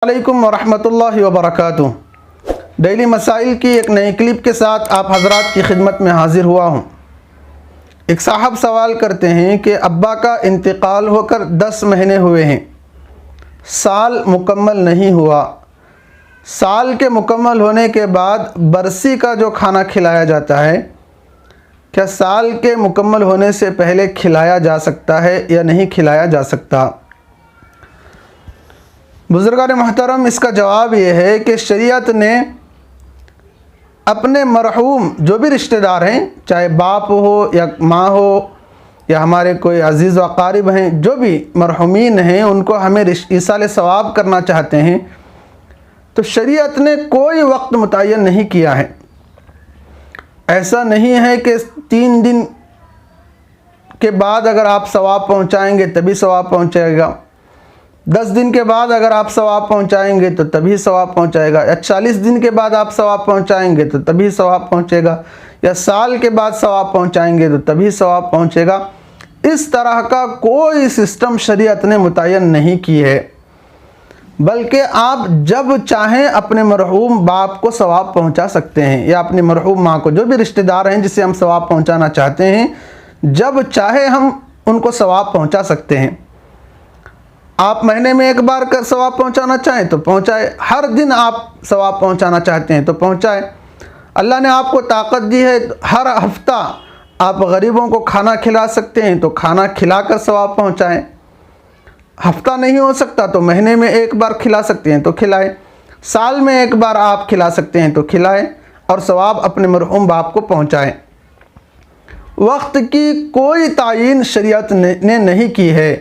वालेकुम वरहमतुल्लाहि वबरकातुहू। डेली मसाइल की एक नई क्लिप के साथ आप हज़रात की खिदमत में हाज़िर हुआ हूँ। एक साहब सवाल करते हैं कि अब्बा का इंतकाल होकर 10 महीने हुए हैं, साल मुकम्मल नहीं हुआ। साल के मुकम्मल होने के बाद बरसी का जो खाना खिलाया जाता है, क्या साल के मुकम्मल होने से पहले खिलाया जा सकता है या नहीं खिलाया जा सकता? बुज़ुर्गान मोहतरम, इसका जवाब ये है कि शरीयत ने अपने मरहूम जो भी रिश्तेदार हैं, चाहे बाप हो या माँ हो या हमारे कोई अज़ीज़ व अक़ारिब हैं, जो भी मरहूमीन हैं, उनको हमें ईसाल सवाब करना चाहते हैं तो शरीयत ने कोई वक्त मुतय्यन नहीं किया है। ऐसा नहीं है कि 3 दिन के बाद अगर आप सवाब पहुँचाएँगे तभी सवाब पहुँचेगा, 10 दिन के बाद अगर आप सवाब पहुंचाएंगे तो तभी सवाब पहुंचाएगा, या 40 दिन के बाद आप सवाब पहुंचाएंगे तो तभी सवाब पहुंचेगा, या साल के बाद सवाब पहुंचाएंगे तो तभी सवाब पहुंचेगा। इस तरह का कोई सिस्टम शरीयत ने मुतय्यन नहीं की है, बल्कि आप जब चाहें अपने मरहूम बाप को सवाब पहुंचा सकते हैं या अपनी मरहूम माँ को, जो भी रिश्तेदार हैं जिसे हम सवाब पहुँचाना चाहते हैं, जब चाहे हम उनको सवाब पहुँचा सकते हैं। आप महीने में एक बार कर सवाब पहुंचाना चाहें तो पहुंचाए, हर दिन आप सवाब पहुंचाना चाहते हैं तो पहुंचाए। अल्लाह ने आपको ताकत दी है, हर हफ्ता आप गरीबों को खाना खिला सकते हैं तो खाना खिलाकर सवाब पहुंचाएं। हफ्ता नहीं हो सकता तो महीने में एक बार खिला सकते हैं तो खिलाएं, साल में एक बार आप खिला सकते हैं तो खिलाएं और सवाब अपने मरहूम बाप को पहुँचाएँ। वक्त की कोई तायीन शरीयत ने नहीं की है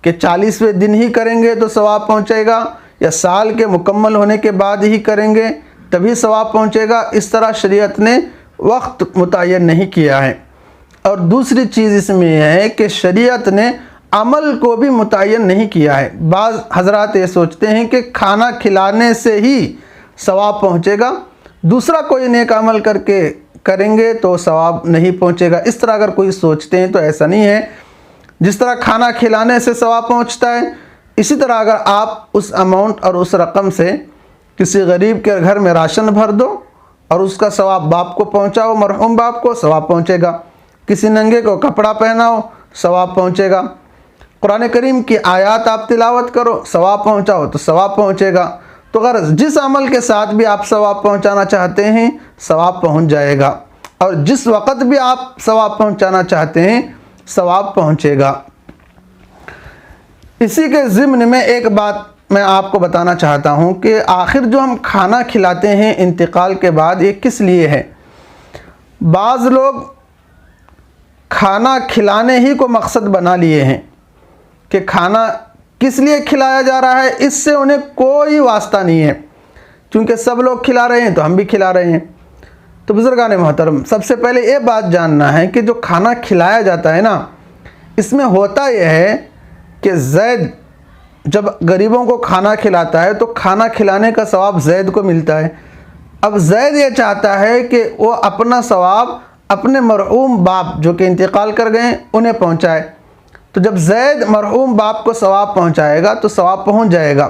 कि 40वें दिन ही करेंगे तो सवाब पहुंचेगा या साल के मुकम्मल होने के बाद ही करेंगे तभी सवाब पहुंचेगा। इस तरह शरीयत ने वक्त मुतय्यन नहीं किया है। और दूसरी चीज़ इसमें यह है कि शरीयत ने अमल को भी मुतय्यन नहीं किया है। बाज़ हज़रात ये सोचते हैं कि खाना खिलाने से ही सवाब पहुंचेगा, दूसरा कोई नेक अमल करके करेंगे तो सवाब नहीं पहुंचेगा। इस तरह अगर कोई सोचते हैं तो ऐसा नहीं है। जिस तरह खाना खिलाने से सवाब पहुंचता है, इसी तरह अगर आप उस अमाउंट और उस रकम से किसी गरीब के घर में राशन भर दो और उसका सवाब बाप को पहुंचाओ, मरहूम बाप को, सवाब पहुंचेगा। किसी नंगे को कपड़ा पहनाओ, सवाब पहुंचेगा। कुरान करीम की आयत आप तिलावत करो, सवाब पहुंचाओ तो सवाब पहुंचेगा। तो अगर जिस अमल के साथ भी आप सवाब पहुंचाना चाहते हैं, सवाब पहुंच जाएगा, और जिस वक़्त भी आप सवाब पहुंचाना चाहते हैं, सवाब पहुंचेगा। इसी के ज़िम्न में एक बात मैं आपको बताना चाहता हूं कि आखिर जो हम खाना खिलाते हैं इंतकाल के बाद, ये किस लिए है? बाज़ लोग खाना खिलाने ही को मकसद बना लिए हैं कि खाना किस लिए खिलाया जा रहा है, इससे उन्हें कोई वास्ता नहीं है। क्योंकि सब लोग खिला रहे हैं तो हम भी खिला रहे हैं। तो बुज़ुर्गान मोहतरम, सबसे पहले ये बात जानना है कि जो खाना खिलाया जाता है ना, इसमें होता यह है कि ज़ैद जब गरीबों को खाना खिलाता है तो खाना खिलाने का सवाब ज़ैद को मिलता है। अब ज़ैद ये चाहता है कि वो अपना सवाब अपने मरहूम बाप जो कि इंतकाल कर गए उन्हें पहुँचाए। तो जब ज़ैद मरहूम बाप को सवाब पहुँचाएगा तो सवाब पहुँच जाएगा।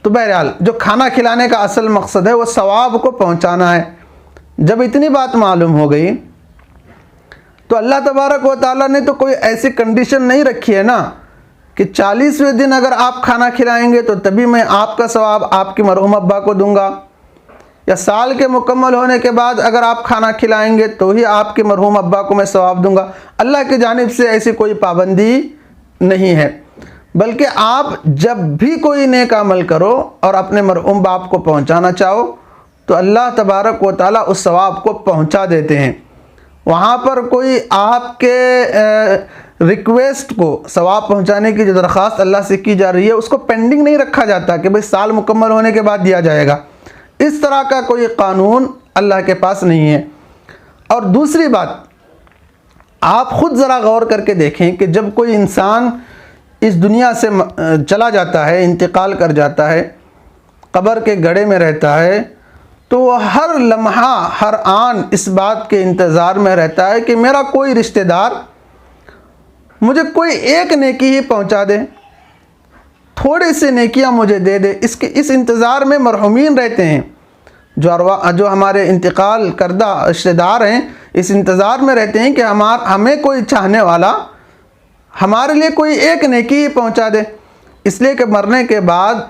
तो बहरहाल जो खाना खिलाने का असल मकसद है वो सवाब को पहुँचाना है। जब इतनी बात मालूम हो गई तो अल्लाह तबारक व तआला ने तो कोई ऐसी कंडीशन नहीं रखी है ना कि 40वें दिन अगर आप खाना खिलाएंगे तो तभी मैं आपका सवाब आपके मरहूम अब्बा को दूंगा, या साल के मुकम्मल होने के बाद अगर आप खाना खिलाएंगे तो ही आपके मरहूम अब्बा को मैं सवाब दूंगा। अल्लाह की जानिब से ऐसी कोई पाबंदी नहीं है, बल्कि आप जब भी कोई नेक अमल करो और अपने मरहूम बाप को पहुँचाना चाहो तो अल्लाह तबारक व तआला उस सवाब को पहुंचा देते हैं। वहाँ पर कोई आपके रिक्वेस्ट को, सवाब पहुंचाने की जो दरख्वास्त अल्लाह से की जा रही है, उसको पेंडिंग नहीं रखा जाता कि भाई साल मुकम्मल होने के बाद दिया जाएगा। इस तरह का कोई कानून अल्लाह के पास नहीं है। और दूसरी बात, आप ख़ुद ज़रा गौर करके देखें कि जब कोई इंसान इस दुनिया से चला जाता है, इंतकाल कर जाता है, कब्र के गड्ढे में रहता है, तो वह हर लम्हा, हर आन इस बात के इंतज़ार में रहता है कि मेरा कोई रिश्तेदार मुझे कोई एक नेकी ही पहुंचा दे, थोड़ी सी नेकियां मुझे दे दे। इस इंतज़ार में मरहूमीन रहते हैं, जो हमारे इंतकाल करदा रिश्तेदार हैं, इस इंतज़ार में रहते हैं कि हमें कोई चाहने वाला हमारे लिए कोई एक नेकी पहुंचा दे। इसलिए कि मरने के बाद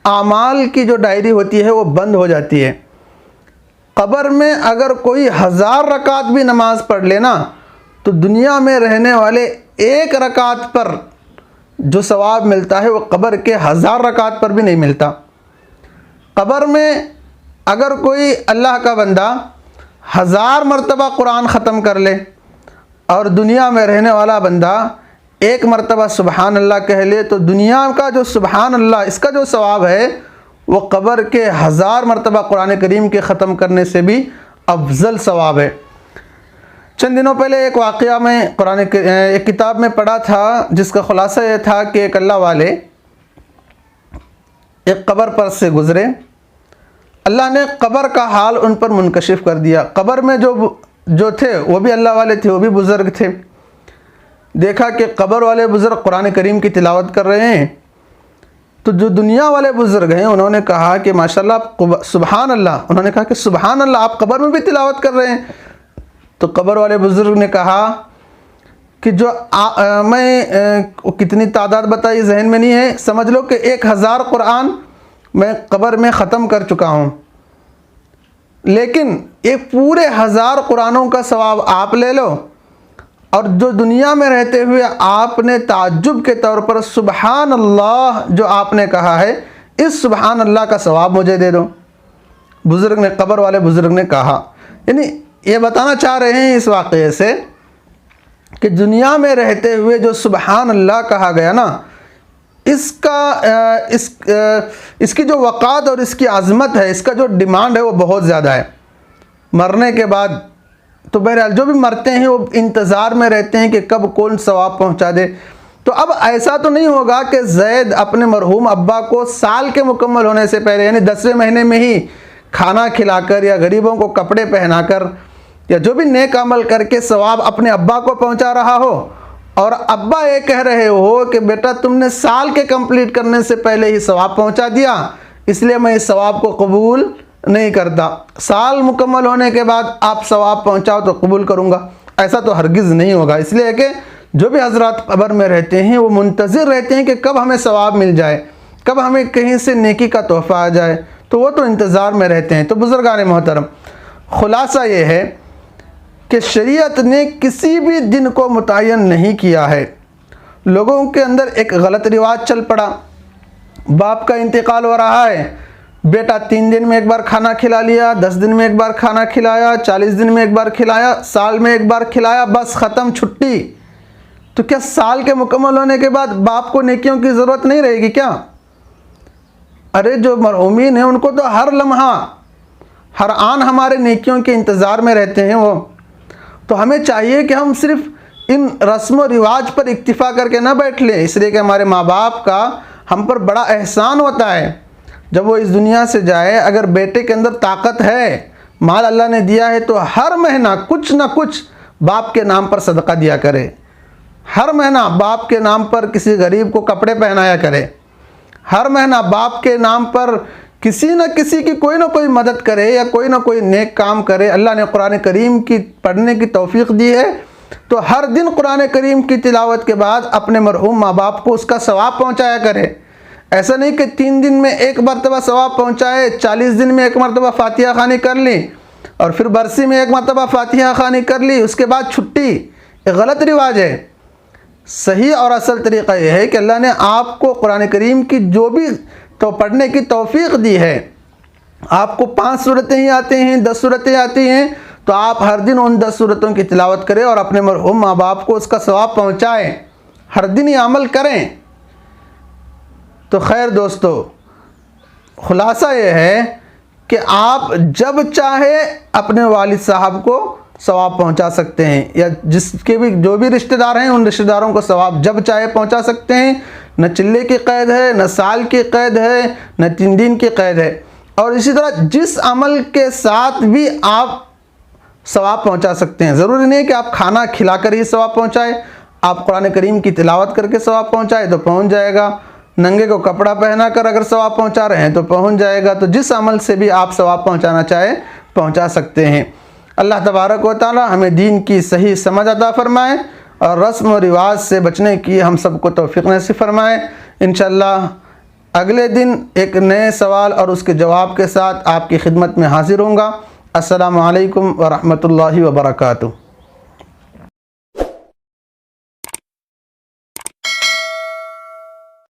आमाल की जो डायरी होती है वो बंद हो जाती है। कब्र में अगर कोई 1000 रकात भी नमाज पढ़ लेना तो दुनिया में रहने वाले एक रकात पर जो सवाब मिलता है वो कब्र के 1000 रकात पर भी नहीं मिलता। कब्र में अगर कोई अल्लाह का बंदा 1000 मरतबा कुरान ख़त्म कर ले और दुनिया में रहने वाला बंदा एक मरतबा सुबहान अल्लाह कह ले, तो दुनिया का जो सुबहान अल्लाह इसका जो सवाब है वो कब्र के 1000 मरतबा कुरान करीम के ख़त्म करने से भी अफजल सवाब है। चंद दिनों पहले एक वाक़या में एक किताब में पढ़ा था जिसका ख़ुलासा ये था कि एक अल्लाह वाले एक कब्र पर से गुज़रे। अल्लाह ने कब्र का हाल उन पर मुनकशिफ कर दिया। कब्र में जो थे वो भी अल्लाह वाले थे, वो भी बुज़ुर्ग थे। देखा कि कब्र वाले बुज़ुर्ग कुरान करीम की तिलावत कर रहे हैं, तो जो दुनिया वाले बुज़ुर्ग हैं उन्होंने कहा कि माशाल्लाह सुबहान अल्लाह। उन्होंने कहा कि सुबहान अल्लाह, आप कब्र में भी तिलावत कर रहे हैं। तो कब्र वाले बुज़ुर्ग ने कहा कि मैं कितनी तादाद बताई जहन में नहीं है, समझ लो कि 1000 कुरान मैं कब्र में ख़त्म कर चुका हूँ, लेकिन ये पूरे 1000 कुरानों का सवाब आप ले लो और जो दुनिया में रहते हुए आपने ताज्जुब के तौर पर सुबहान अल्लाह जो आपने कहा है, इस सुबहान अल्लाह का सवाब मुझे दे दो। बुज़ुर्ग ने, कब्र वाले बुज़ुर्ग ने कहा, यानी ये बताना चाह रहे हैं इस वाक़े से कि दुनिया में रहते हुए जो सुबहान अल्लाह कहा गया ना, इसकी जो वक़ात और इसकी आज़मत है, इसका जो डिमांड है वो बहुत ज़्यादा है। मरने के बाद तो बहरहाल जो भी मरते हैं वो इंतज़ार में रहते हैं कि कब कौन सवाब पहुंचा दे। तो अब ऐसा तो नहीं होगा कि ज़ैद अपने मरहूम अब्बा को साल के मुकम्मल होने से पहले, यानी 10वें महीने में ही खाना खिलाकर या गरीबों को कपड़े पहनाकर या जो भी नेक अमल करके सवाब अपने अब्बा को पहुंचा रहा हो, और अब्बा ये कह रहे हो कि बेटा तुमने साल के कंप्लीट करने से पहले ही सवाब पहुंचा दिया, इसलिए मैं इस सवाब को कबूल नहीं करता। साल मुकम्मल होने के बाद आप सवाब पहुंचाओ तो कबूल करूंगा, ऐसा तो हरगिज़ नहीं होगा। इसलिए कि जो भी हजरात कब्र में रहते हैं वो मुंतज़िर रहते हैं कि कब हमें सवाब मिल जाए, कब हमें कहीं से नेकी का तोहफ़ा आ जाए, तो वो तो इंतज़ार में रहते हैं। तो बुज़ुर्गान मोहतरम, ख़ुलासा ये है कि शरीयत ने किसी भी दिन को मुतय्यन नहीं किया है। लोगों के अंदर एक गलत रिवाज चल पड़ा, बाप का इंतकाल हो रहा है, बेटा 3 दिन में एक बार खाना खिला लिया, 10 दिन में एक बार खाना खिलाया, 40 दिन में एक बार खिलाया, साल में एक बार खिलाया, बस ख़त्म, छुट्टी। तो क्या साल के मुकम्मल होने के बाद बाप को नेकियों की ज़रूरत नहीं रहेगी क्या? अरे जो मरहूमीन हैं उनको तो हर लम्हा हर आन हमारे नेकियों के इंतज़ार में रहते हैं वो। तो हमें चाहिए कि हम सिर्फ़ इन रस्म व रिवाज पर इक्तिफ़ा करके ना बैठ लें, इसलिए कि हमारे माँ बाप का हम पर बड़ा एहसान होता है। जब वो इस दुनिया से जाए, अगर बेटे के अंदर ताकत है, माल अल्लाह ने दिया है, तो हर महीना कुछ ना कुछ बाप के नाम पर सदका दिया करे, हर महीना बाप के नाम पर किसी गरीब को कपड़े पहनाया करे, हर महीना बाप के नाम पर किसी न किसी की कोई ना कोई मदद करे या कोई ना कोई नेक काम करे। अल्लाह ने कुरान करीम की पढ़ने की तौफीक दी है, तो हर दिन कुरान करीम की तिलावत के बाद अपने मरहूम माँ बाप को उसका सवाब पहुँचाया करे। ऐसा नहीं कि 3 दिन में एक मरतबा सवाब पहुँचाए, 40 दिन में एक मरतबा फातिहा खानी कर ली और फिर बरसी में एक मरतबा फातिहा खानी कर ली, उसके बाद छुट्टी। ये गलत रिवाज है। सही और असल तरीक़ा यह है कि अल्लाह ने आपको कुरान करीम की जो भी तो पढ़ने की तौफीक दी है, आपको 5 सूरतें ही आती हैं, 10 सूरतें आती हैं, तो आप हर दिन उन 10 सूरतों की तिलावत करें और अपने मरहूम माँ बाप को उसका सवाब पहुँचाएँ, हर दिन ये अमल करें। तो खैर दोस्तों, ख़ुलासा ये है कि आप जब चाहे अपने वालिद साहब को सवाब पहुंचा सकते हैं, या जिसके भी जो भी रिश्तेदार हैं उन रिश्तेदारों को सवाब जब चाहे पहुंचा सकते हैं। न चिल्ले की क़ैद है, न साल की क़ैद है, न 3 दिन की क़ैद है। और इसी तरह जिस अमल के साथ भी आप सवाब पहुंचा सकते हैं, ज़रूरी नहीं कि आप खाना खिलाकर ही सवाब पहुंचाए, आप कुरान करीम की तिलावत करके सवाब पहुंचाए तो पहुंच जाएगा, नंगे को कपड़ा पहना कर अगर सवाब पहुंचा रहे हैं तो पहुंच जाएगा। तो जिस अमल से भी आप सवाब पहुंचाना चाहे पहुंचा सकते हैं। अल्लाह तबारक व तआला हमें दीन की सही समझ अता फ़रमाए और रस्म व रिवाज से बचने की हम सबको तौफ़ीक़ नसीब फ़रमाए। इंशाअल्लाह अगले दिन एक नए सवाल और उसके जवाब के साथ आपकी खिदमत में हाज़िर होऊंगा। अस्सलामु अलैकुम व रहमतुल्लाहि व बरकातुहू।